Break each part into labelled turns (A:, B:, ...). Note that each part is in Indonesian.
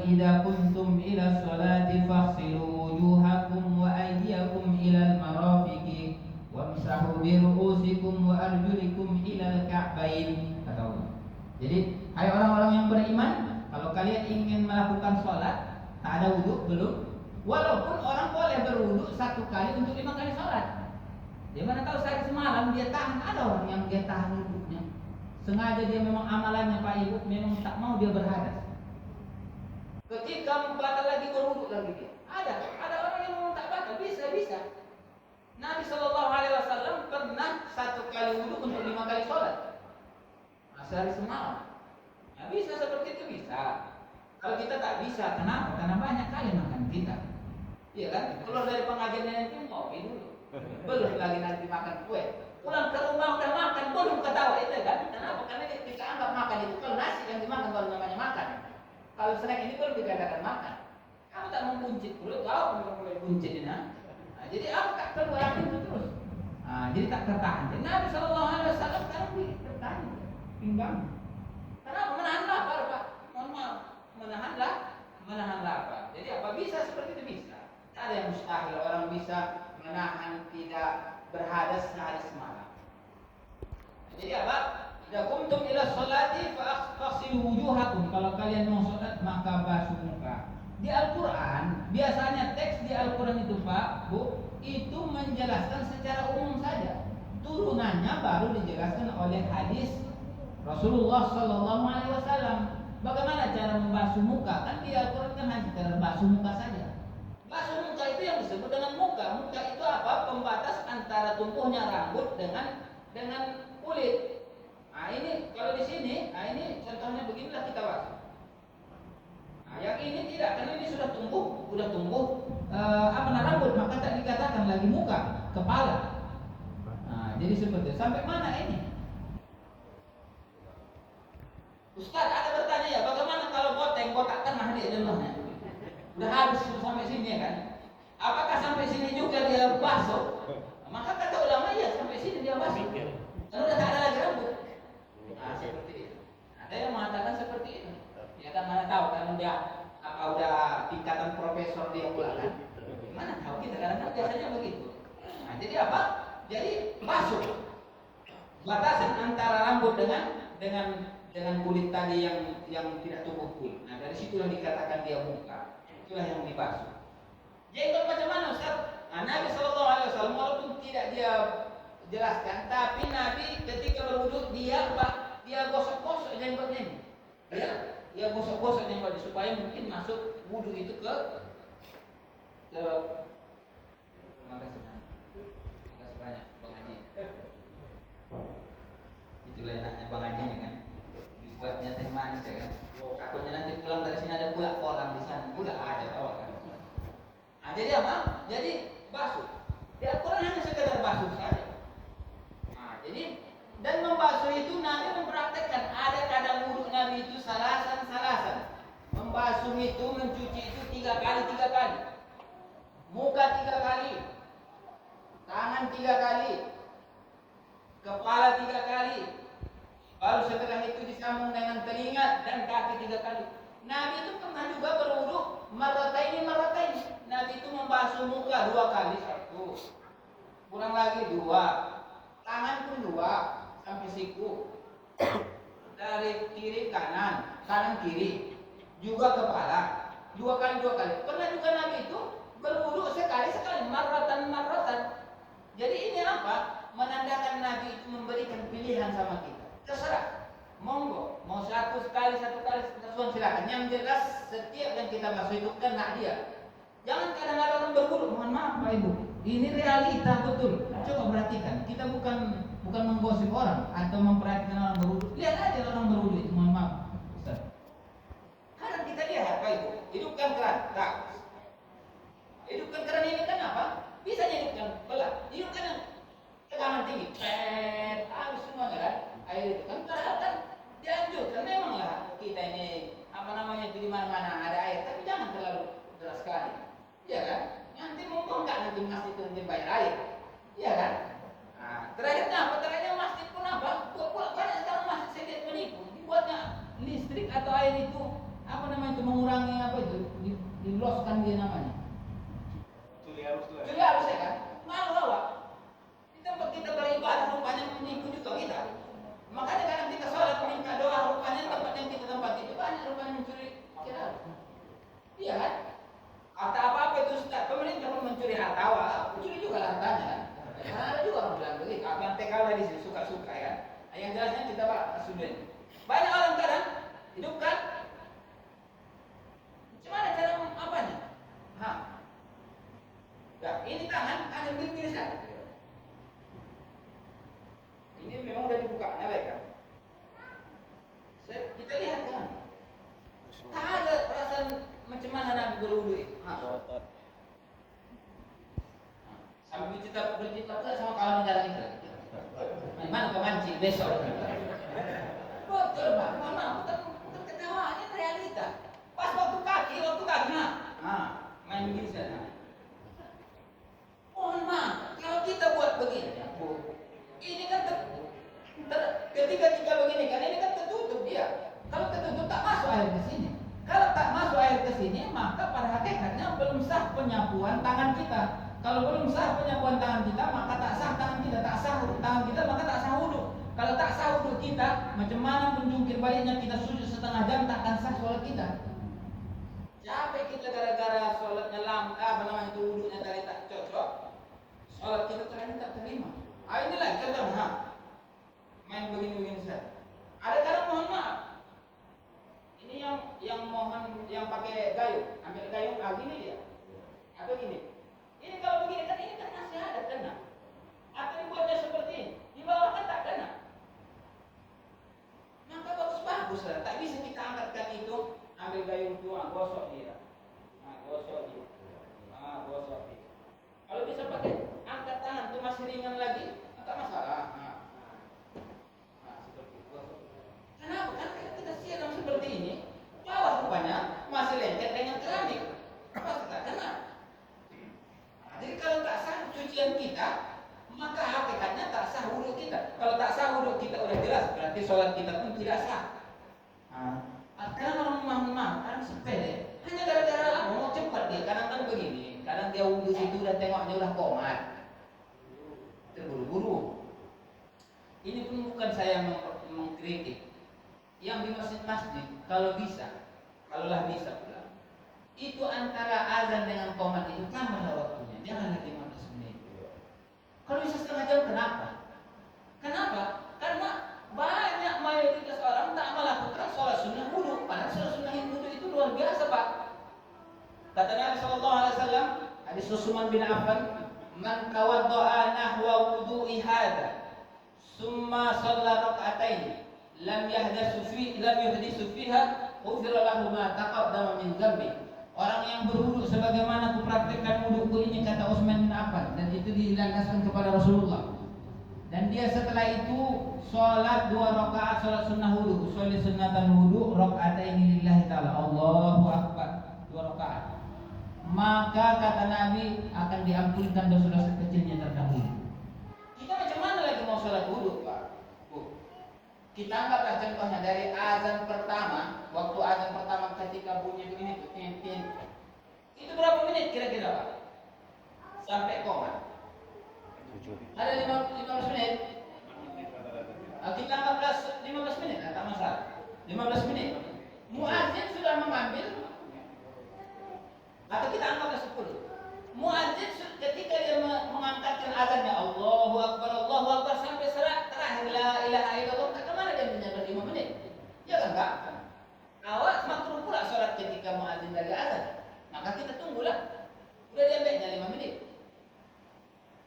A: idza kuntum ila sholati faghsilu wujuhakum wa aydiyakum ila al-marafiqi wamsahu bi ru'usikum wa arjulikum ila al-ka'bain. Kata Allah. Jadi, hai orang-orang yang beriman, kalau kalian ingin melakukan sholat, tak ada wudhu belum? Walaupun orang boleh berwudhu 1 kali untuk 5 kali sholat. Dia mana tahu sehari semalam dia tahan, ada orang yang dia tahan wudhunya. Sengaja dia memang amalannya Pak Ibu, memang tak mau dia berhadas. Ketika batal lagi berwudhu lagi dia. Ada orang yang memang tak batal, bisa. Nabi Shallallahu Alaihi Wasallam pernah 1 kali wudhu untuk 5 kali sholat. Sehari semalam. Nah, bisa seperti itu bisa. Kalau kita tak bisa, kenapa? Karena banyak kali makan kita. Iya kan? Keluar dari pengajian nanti ngopi dulu. Belum lagi nanti makan kue. Pulang ke rumah udah makan, belum ketawa itu kan? Kenapa? Karena kita anggap makan itu kalau nasi yang dimakan baru namanya makan. Kalau snack ini belum dikatakan makan. Kamu tak membuncit dulu, tahu mulai buncit ini. Nah, jadi aku tak keluar itu terus. Nah, jadi tak tertahan. Jadi Nabi Shallallahu Alaihi Wasallam sekarang tertahan, pinggang. Kenapa? Menahan lapar Pak. Mohon maaf, menahan lapar. Jadi apa bisa seperti itu bisa. Tak ada yang mustahil orang bisa menahan tidak berhadas sehari semalam. Jadi apa? Idza qumtum ila sholati faghsilu wujuhakum. Kalau kalian mau sholat maka basuh muka. Di Al-Qur'an, biasanya teks di Al-Qur'an itu Pak, Bu, itu menjelaskan secara umum saja. Turunannya baru dijelaskan oleh hadis Rasulullah Sallallahu Alaihi Wasallam. Bagaimana cara membasuh muka? Kan di Al-Qur'an kan hanya cara basuh muka saja. Basuh muka itu yang disebut dengan muka. Muka itu apa? Pembatas antara tumpuhnya rambut dengan kulit. Nah ini kalau di sini, nah ini contohnya beginilah kita basuh. Nah yang ini tidak, karena ini sudah tumbuh rambut, maka tak dikatakan lagi muka, kepala. Nah jadi seperti itu. Sampai mana ini? Ustaz ada bertanya ya, bagaimana kalau boteng kotak tengah dia jumlahnya? Udah habis sampai sini ya kan? Apakah sampai sini juga dia basuh? Maka kata ulama ya sampai sini dia basuh. Karena udah tak ada lagi rambut. Nah seperti itu. Ada yang mengatakan seperti itu. Ya kan mana tahu kan udah tingkatan profesor dia pula kan? Mana tahu kita kadang-kadang biasanya begitu. Nah jadi apa? Jadi basuh. Batasan antara rambut dengan kulit tadi yang tidak tumbuh kulit. Nah dari situlah dikatakan dia muka. Itulah yang dibasuh. Jenggot macam mana Ustaz? Nah, Nabi Shallallahu Alaihi Wasallam walaupun tidak dia jelaskan, tapi Nabi ketika berwudu dia gosok-gosok jenggotnya ini. Dia gosok-gosok jenggotnya supaya mungkin masuk wudu itu ke makasih banyak Bang Haji. Itulah enaknya Bang Haji kan. Buatnya teh manis ya kan. Takutnya nanti pulang dari sini ada pula kolam di sana. Pula ada tahu kan. Nah, jadi apa? Jadi basuh. Di Al-Quran hanya sekedar basuh saja. Nah, jadi dan membasuh itu Nabi mempraktekkan. Ada kadang wudu Nabi itu salasan. Membasuh itu mencuci itu 3 kali. Muka 3 kali. Tangan 3 kali. Kepala 3 kali. Baru setelah itu disambung dengan telinga dan kaki 3 kali. Nabi itu pernah juga berwudu marrataini. Nabi itu membasuh muka 2 kali, 1. Kurang lagi 2. Tangan pun 2 sampai siku. Dari kiri kanan kiri. Juga kepala 2 kali. Pernah juga Nabi itu berwudu sekali marratan. Jadi ini apa? Menandakan Nabi itu memberikan pilihan sama kita. Terserah, monggo, mau 1 kali, silakan. Yang jelas setiap yang kita basuh itu kena dia. Jangan kadang-kadang orang berwudu, mohon maaf Pak Ibu, ini realita betul. Coba perhatikan, kita bukan menggosip orang atau memperhatikan orang berwudu. Lihat aja orang berwudu itu, mohon maaf Ustaz. Kadang kita lihat Pak Ibu, hidupkan keran, tak. Hidupkan keran ini kan apa? Bisa hidupkan belah, hidupkan tegangan tinggi, harus semua kan? Air itu kan dianjurkan memanglah kita ini itu di mana-mana ada air, tapi jangan terlalu deras sekali, iya kan? Nanti mungkin nanti masjid itu nanti bayar air, iya kan? Nah, terakhirnya apa? Terakhirnya masjid pun apa? Buat banyak sekarang masjid sedikit menipu, dibuatnya listrik atau air itu mengurangi loloskan dia namanya.
B: Tuli harus
A: ya kan? Malu awak. Di tempat kita beribadah rupanya menipu juga kita. Makanya kadang kita sholat minta doa rupanya tempat yang kita tempati itu banyak rupanya mencuri kita. Iya kan? Harta apa-apa itu Ustaz, pemerintah pun mencuri harta awak, mencuri juga hartanya kan? Karena ada juga orang bilang begitu, abang TKW di sini suka-suka ya. Yang jelasnya kita Pak Sudah. Banyak orang kadang hidupkan. Gimana cara apanya? Ya, ini tangan ada pilih saja. Ini memang udah dibuka, baik kan? Kita lihat kan. Tak ada perasaan macam mana Nabi berwudu itu. Sambil kita bercerita sama kawan negara kita. Mana kau mancing besok? Betul Pak, mama bukan ketawa, ini realita. Pas waktu kaki, main begini saja. Mohon maaf, kalau kita buat begini, ini kan ketika kita begini kan, ini kan tertutup dia. Kalau tertutup tak masuk air ke sini. Kalau tak masuk air ke sini, maka pada hakikatnya belum sah penyapuan tangan kita. Kalau belum sah penyapuan tangan kita, maka tak sah tangan kita, tak sah tangan kita, maka tak sah wudu. Kalau tak sah wudu kita, macam mana pun jungkir baliknya kita sujud setengah jam, tak akan sah sholat kita. Capek kita gara-gara sholatnya itu wudunya tadi tak cocok, sholat kita ternyata tak terima. Inilah contoh, main begini-begini saja. Ada kadang mohon maaf. Ini yang mohon yang pakai gayung, ambil gayung, gini dia, atau gini. Ini kalau begini kan ini kan masih ada kena. Atau dibuatnya seperti ini, di bawah kan tak kena. Maka bagus lah. Tak bisa kita angkatkan itu, ambil gayung tua, gosok dia. Gosok dia. Gosok dia. Kalau bisa pakai angkat tangan itu masih ringan lagi, tak masalah. Seperti itu. Kenapa? Kan kita siram seperti ini, bawah rupanya masih lengket dengan keramik. Apa tak kena? Jadi kalau tak sah cucian kita, maka hakikatnya tak sah wudu kita. Kalau tak sah wudu kita udah jelas, berarti sholat kita pun tidak sah. Karena orang memahami, kadang sepele, hanya gara-gara apa? Mau cepat dia, kadang kan begini, kadang dia wudu situ udah tengoknya udah komat, terburu-buru. Ini pun bukan saya mengkritik. Yang di masjid-masjid, kalau bisa, kalaulah bisa pula, itu antara azan dengan qomat itu tambahlah waktunya, janganlah 15 menit. Kalau bisa setengah jam, kenapa? Kenapa? Karena banyak mayoritas orang tak melakukan sholat sunnah wudu. Padahal sholat sunnah wudu itu luar biasa Pak. Kata Nabi SAW, hadis Utsman bin Affan, man tawadda'a nahwa wudu'i hadza, summa shalla rak'atain, lam yuhditsu fiha, ghufira lahu ma taqaddama min dhanbi. Orang yang berwudu sebagaimana kupraktikkan wuduku ini, kata Utsman bin Affan, dan itu dilandaskan kepada Rasulullah. Dan dia setelah itu sholat 2 rakaat sholat sunnah wudu, sholat sunnatan wudu, raka'ataini lillahi ta'ala, Allahu Akbar, 2 rakaat. Maka kata Nabi akan diampunkan dosa-dosa kecilnya terdahulu. Kita macam mana lagi mau sholat wudu Pak? Kita anggaplah contohnya dari azan pertama, waktu azan pertama ketika bunyi begini, tin. Itu berapa menit kira-kira Pak? Sampai qomat. Ada 15 menit. Kita anggaplah 15 menit, tak masalah. 15 menit. Muadzin sudah mengambil, atau kita anggaplah 10. Muadzin ketika dia mengangkatkan azannya Allahu Akbar sampai terakhir la ilaha illallah, tak kemana dia menyambar 5 menit? Ya kan Pak? Awak makruh pula sholat ketika muadzin dari azan. Maka kita tunggulah. Udah diambilnya 5 menit.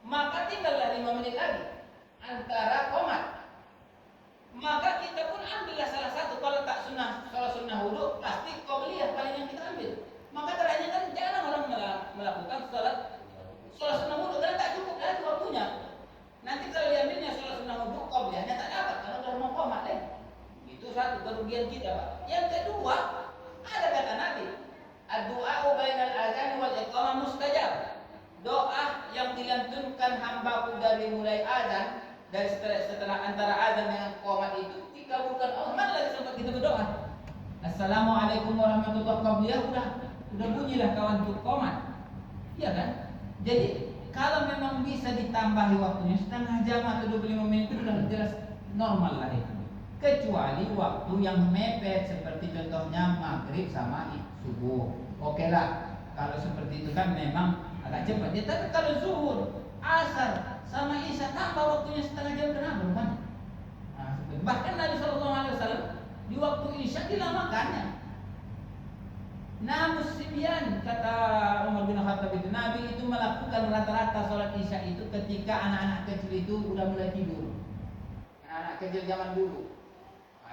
A: Maka tinggallah 5 menit lagi antara qomat. Maka kita pun ambillah salah satu. Kalau tak sholat sunnah wudu, pasti qobliyah paling yang kita ambil. Maka terakhirnya kan jarang orang melakukan sholat sunnah wudu karena tak cukup dari waktunya. Nanti kalau diambilnya sholat sunnah wudu, qobliyahnya tak dapat karena sudah mau qomat deh. Itu satu kerugian kita Pak. Yang kedua, ada kata Nabi, ad-du'a'u bainal azan wal iqamah mustajab. Doa yang dilantunkan hambaku dari mulai azan, dari setelah antara azan dengan qomat itu dikabulkan Allah. Mana lagi sempat kita berdoa? Assalamualaikum warahmatullahi wabarakatuh. Udah udah bunyilah kawan tuh komat, iya kan? Jadi kalau memang bisa ditambahi waktunya setengah jam atau 25 menit itu sudah jelas normal lah itu. Kecuali waktu yang mepet seperti contohnya maghrib sama subuh. Oke lah, kalau seperti itu kan memang agak cepat. Ya, tapi kalau zuhur, asar sama isya tambah waktunya setengah jam kenapa rupanya? Nah, bahkan Nabi SAW di waktu isya dilamakannya. Namun sembilan kata Umar bin Khattab itu Nabi itu melakukan rata-rata sholat isya itu ketika anak-anak kecil itu udah mulai tidur. Anak kecil zaman dulu,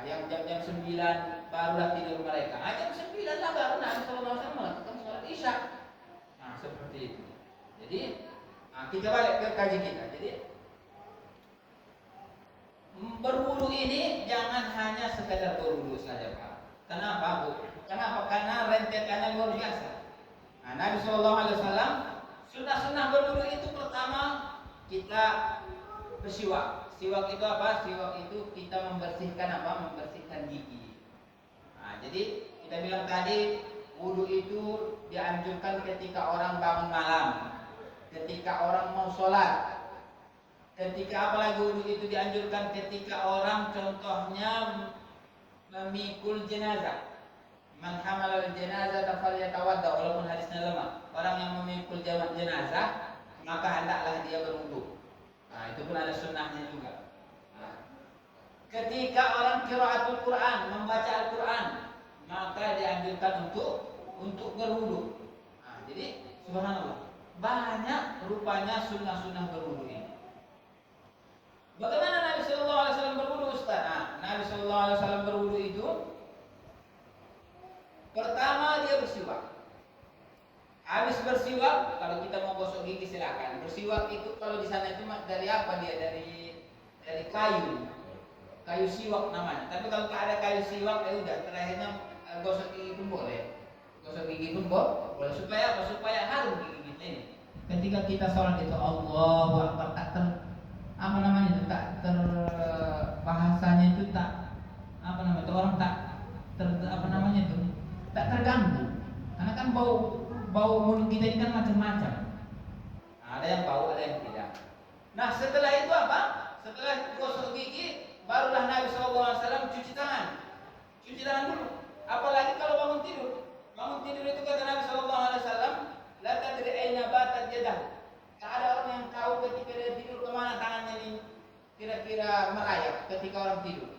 A: yang jam-jam 9 barulah tidur mereka. Jam 9 lah baru Nabi SAW melakukan sholat isya. Nah seperti itu. Jadi kita balik ke kaji kita. Jadi berwudu ini jangan hanya sekedar berwudu saja Pak. Kenapa Bu? Kenapa? Karena rentetannya luar biasa. Nah, Nabi SAW sunnah-sunnah berwudu itu pertama kita bersiwak. Siwak itu apa? Siwak itu kita membersihkan apa? Membersihkan gigi. Nah, jadi kita bilang tadi wudu itu dianjurkan ketika orang bangun malam, ketika orang mau sholat, ketika apalagi wudu itu dianjurkan ketika orang contohnya memikul jenazah. Man hamalal jenazah falyatawadda, walaupun hadisnya lemah. Orang yang memikul jenazah maka hendaklah dia berwudu. Nah, itu pun ada sunnahnya juga. Nah, ketika orang qiraatul Quran, membaca Al-Quran, maka dianjurkan untuk berwudu. Nah, jadi subhanallah, banyak rupanya sunnah-sunnah berwudu ini. Bagaimana Nabi Sallallahu Alaihi Wasallam berwudu, Ustaz? Nah, Nabi Sallallahu Alaihi Wasallam berwudu itu pertama dia bersiwak. Habis bersiwak, kalau kita mau gosok gigi silakan. Bersiwak itu kalau di sana itu dari apa dia? Dari kayu siwak namanya. Tapi kalau tak ada kayu siwak, ya udah terakhirnya gosok gigi pun boleh. Gosok gigi pun boleh. Supaya apa? Supaya harum gigi kita ini. Ketika kita sholat itu Allahu Akbar, apa namanya itu, tak bahasanya itu tak apa namanya itu, orang tak apa namanya itu, tak terganggu. Karena kan bau mulut kita ini kan macam-macam. Nah, ada yang bau, ada yang tidak. Nah setelah itu apa? Setelah gosok gigi, barulah Nabi SAW cuci tangan. Cuci tangan dulu. Apalagi kalau bangun tidur. Bangun tidur itu kata Nabi SAW, la tadri aina batat yadah. Tak ada orang yang tahu ketika dia tidur kemana tangannya ini kira-kira merayap ketika orang tidur.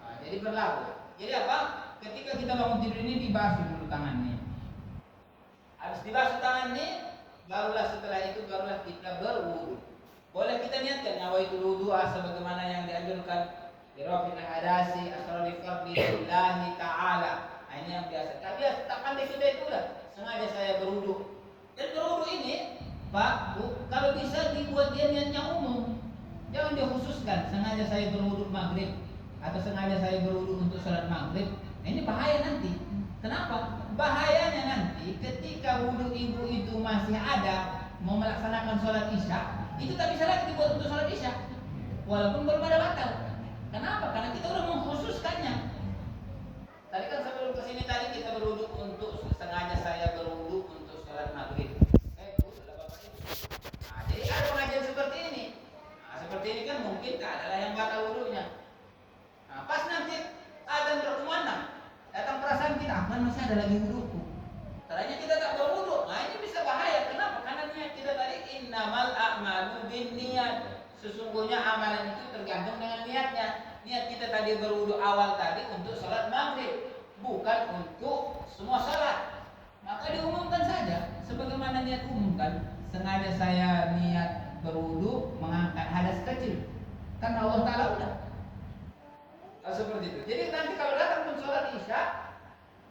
A: Nah, jadi berlaku. Jadi apa? Ketika kita bangun tidur ini dibasuh dulu tangannya. Habis dibasuh tangan ini, barulah setelah itu barulah kita berwudu. Boleh kita niatkan nawaitul wudu sebagaimana yang dianjurkan di rafil hadasi asrul fardi lillahi taala. Nah, ini yang biasa. Tapi ya, tak pandai kita itu lah. Sengaja saya berwudu. Dan berwudu ini, Pak, Bu, kalau bisa dibuat dia niatnya umum. Jangan dikhususkan sengaja saya berwudu maghrib atau sengaja saya berwudu untuk sholat maghrib. Nah, ini bahaya nanti. Kenapa? Bahayanya nanti ketika wudu ibu itu masih ada mau melaksanakan sholat isya, itu tak bisa lagi dibuat untuk sholat isya, walaupun belum ada batal. Kenapa? Karena kita udah mengkhususkannya. Tadi kan sebelum kesini tadi kita berwudu untuk sengaja saya berwudu untuk sholat maghrib. Nah, jadi ada pengajian seperti ini. Nah, seperti ini kan mungkin tak adalah yang batal wudunya. Nah, pas nanti adzan berkumandang, datang perasaan kita, kan masih ada lagi wuduku. Caranya kita tak berwudu. Nah, ini bisa bahaya. Kenapa? Karena niat kita tadi innamal a'malu binniyat. Sesungguhnya amalan itu tergantung dengan niatnya. Niat kita tadi berwudu awal tadi untuk sholat maghrib, bukan untuk semua sholat. Maka diumumkan saja sebagaimana niat umum kan. Sengaja saya niat berwudu mengangkat hadas kecil. Kan Allah Ta'ala udah. Nah, seperti itu. Jadi nanti kalau datang pun sholat isya,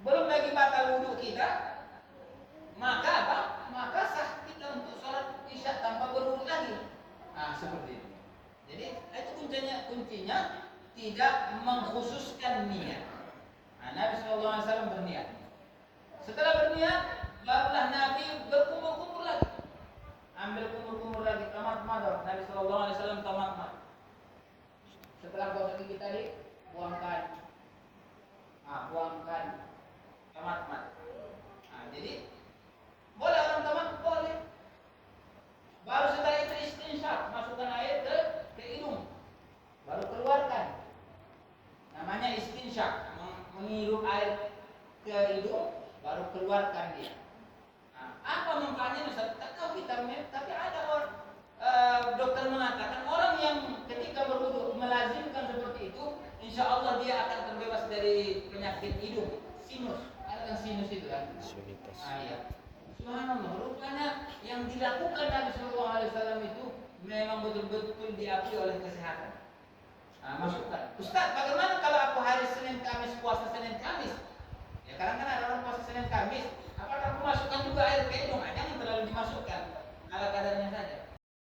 A: belum lagi batal wudu kita, maka apa? Maka sah kita untuk sholat isya tanpa berwudu lagi. Nah, seperti itu. Jadi itu kuncinya tidak mengkhususkan niat. Nah, Nabi SAW berniat. Setelah berniat, barulah Nabi berkumur-kumur lagi. Ambil kumur-kumur lagi, tamat-tamat. Nabi SAW tamat-tamat. Setelah gosok gigi tadi, buangkan, tamat-tamat. Nah, jadi menghirup air ke hidung, baru keluarkan dia. Nah, apa manfaatnya Ustaz? Tak tahu kita, tapi ada orang dokter mengatakan orang yang ketika berwudu melazimkan seperti itu, insya Allah dia akan terbebas dari penyakit hidung, sinus. Ada kan sinus itu kan?
C: Sinusitis.
A: Ah, iya. Subhanallah, rupanya yang dilakukan Nabi Sallallahu Alaihi Wasallam itu memang betul-betul diakui oleh kesehatan. Nah, masukkan. Ustaz, bagaimana kalau aku hari Senin Kamis puasa Senin Kamis? Ya kadang kan ada orang puasa Senin Kamis. Apakah aku masukkan juga air ke hidung? Jangan terlalu dimasukkan, ala kadarnya saja.